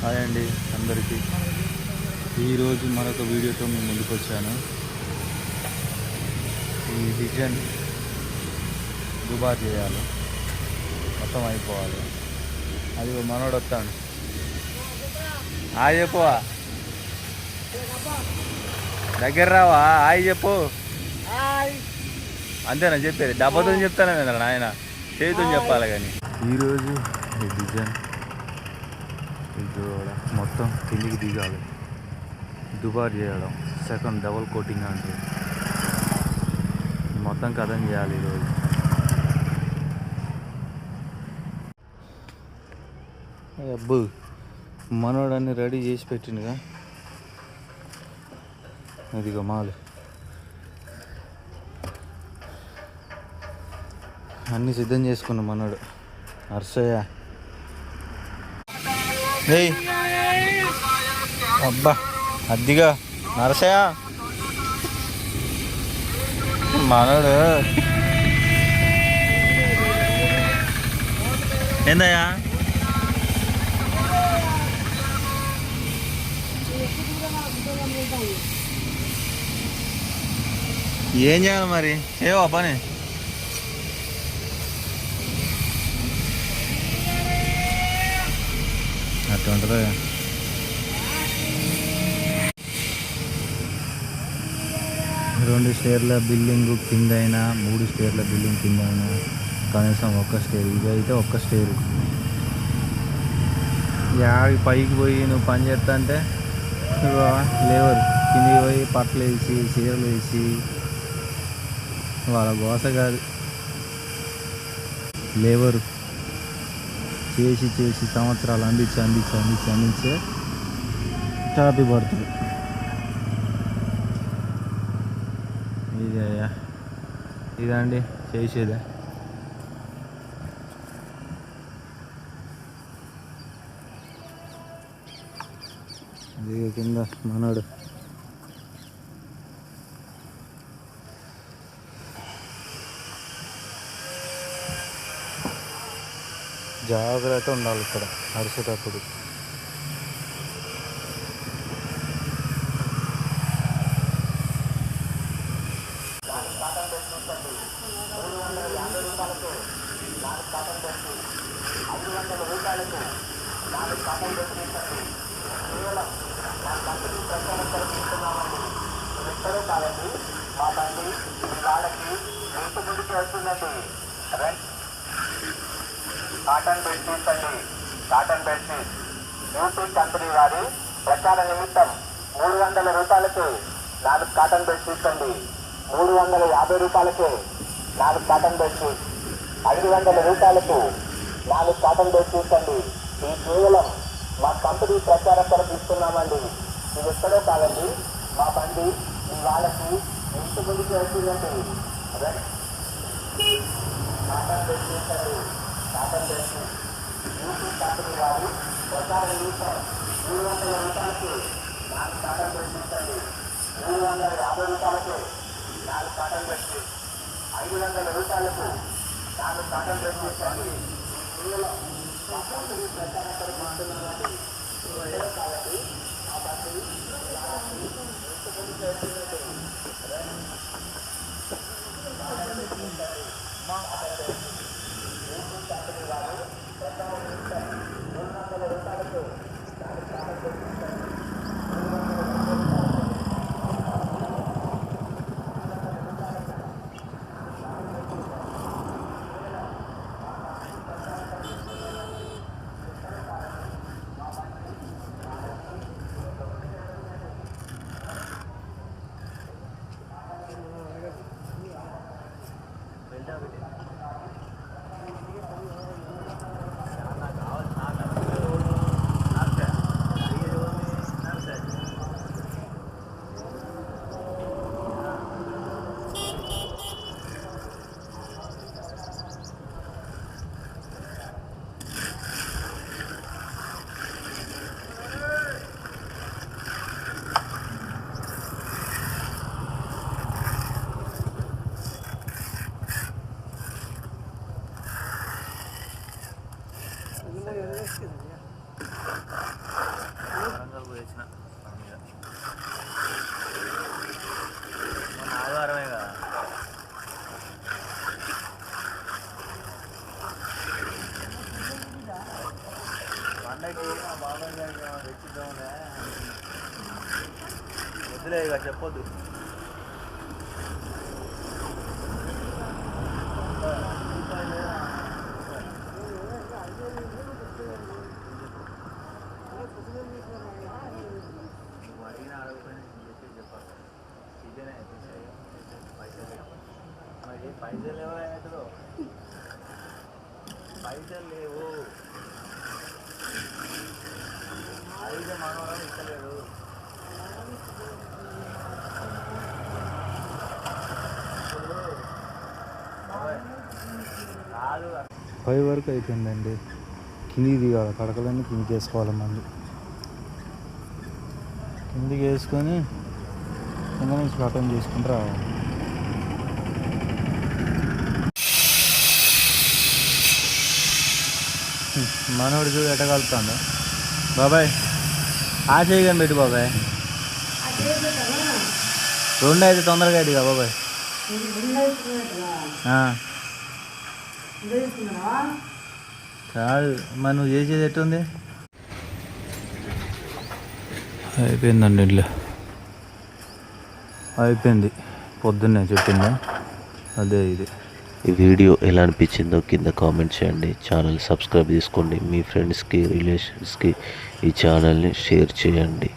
Hi అండి అందరికీ. ఈరోజు మరొక వీడియోతో మేము ముందుకు వచ్చాను. ఈ డిజైన్ దుబార్ చేయాలి, మొత్తం అయిపోవాలి. అది మనోడు వస్తాడు. హాయ్ చెప్పువా, దగ్గర రావా, హాయ్ చెప్పు. అంతేనా చెప్పేది? డబ్బాతో చెప్తానే కదా ఆయన, చేతితో చెప్పాలి. కానీ ఈరోజు ఈ డిజైన్ ఇది మొత్తం కిందికి దిగాలి, దుబార్ చేయడం, సెకండ్ డబల్ కోటింగ్ అంటే మొత్తం కథం చేయాలి ఈరోజు. అబ్బు మనోడన్ని రెడీ చేసి పెట్టిండుగా, అదిగో మాలు అన్నీ సిద్ధం చేసుకున్నాం. మనోడు హర్షయ్య, ఏయ్ అబ్బా అద్దిగా నరసయ్య మనోడు ఏందయ్యా. ఏం చేయాలి మరి, చేయవా పని? అట్లా ఉంటుందా? 2 స్టేర్ల బిల్డింగ్ కింద అయినా, 3 స్టేర్ల బిల్డింగ్ కింద అయినా కనీసం ఒక్క స్టేర్. ఇదైతే ఒక్క స్టేరు. యాడికి పైకి పోయి నువ్వు పని చేస్తా అంటే లేవరు కిందికి పోయి పట్లు వేసి చీరలు వేసి వాళ్ళ గోస కాదు, లేవరు చేసి చేసి సంవత్సరాలు అందించే టాపి పడుతుంది. ఇదండి చేసేదే. ఇది కింద మనోడు జాగ్రత్త ఉండాలి ఇక్కడ అరిసేటప్పుడు. కాటన్ బెడ్షీట్స్ అండి, కాటన్ బెడ్షీట్ యూపీ కంపెనీ వారి ప్రచార నిమిత్తం 300 రూపాయలకి 4 కాటన్ బెడ్షీట్స్ అండి. 350 రూపాయలకి 4 కాటన్ బెడ్షీట్స్, 500 రూపాయలకు 4 కాటన్ బెడ్షీట్స్ అండి. ఈ కేవలం మా కంపెనీ ప్రచారం కొరకు ఇస్తున్నామండి. ఇది ఎక్కడో కాదండి, మా బండి మీ వాళ్ళకి ఇంటి ముందుకు వస్తుందండి. కాటన్ బెడ్షీట్స్ అండి, కాటన్ బెడ్షీట్ యూపీ కంపెనీ వారు ప్రచార నిమిత్తం 300 రూపాయలకి 4 కాటన్ బెడ్షీట్స్ అండి. 350 రూపాయలకి 4 కాటన్ బెడ్షీట్, 500 రూపాయలకు 4 కాటన్ బెడ్షీట్స్ అండి. కేవలం మా కంపెనీ ప్రచారం కొరకు ఇస్తున్నామండి. కాబట్టి ఆ బండి ఇంటి ముందుకు వస్తుందండి. వద్దులే ఇక చెప్పొద్దు. అడిగిన అడగపోయినా చెప్పాలి. ఇదేనే పైసలు లేవు అవుతుందో పైసలు లేవు అయితే మనోరం ఇస్తలేడు. పై వరకు అయిపోయిందండి. కిందికి దిగాలి, కడకలన్నీ కిందికి వేసుకోవాలి. మళ్ళీ కిందికి వేసుకొని కింద నుంచి కటన్ చేసుకుంటూ రావాలి. మనోడు చూడు ఎట్ట కలుపుతాడు. బాబాయ్ ఆ చేయగానే పెట్టు బాబాయ్. 2 అయితే తొందరగా అడిగా బాబాయ్. కాదు మరి నువ్వు చేసేది ఎట్టుంది? అయిపోయిందండి ఇల్లు అయిపోయింది. పొద్దున్నే చెప్పిందా అదే ఇది. ఈ వీడియో ఎలా అనిపించిందో కింద కామెంట్ చేయండి. ఛానల్ సబ్స్క్రైబ్ చేసుకోండి. మీ ఫ్రెండ్స్కి రిలేషన్స్కి ఈ ఛానల్ని షేర్ చేయండి.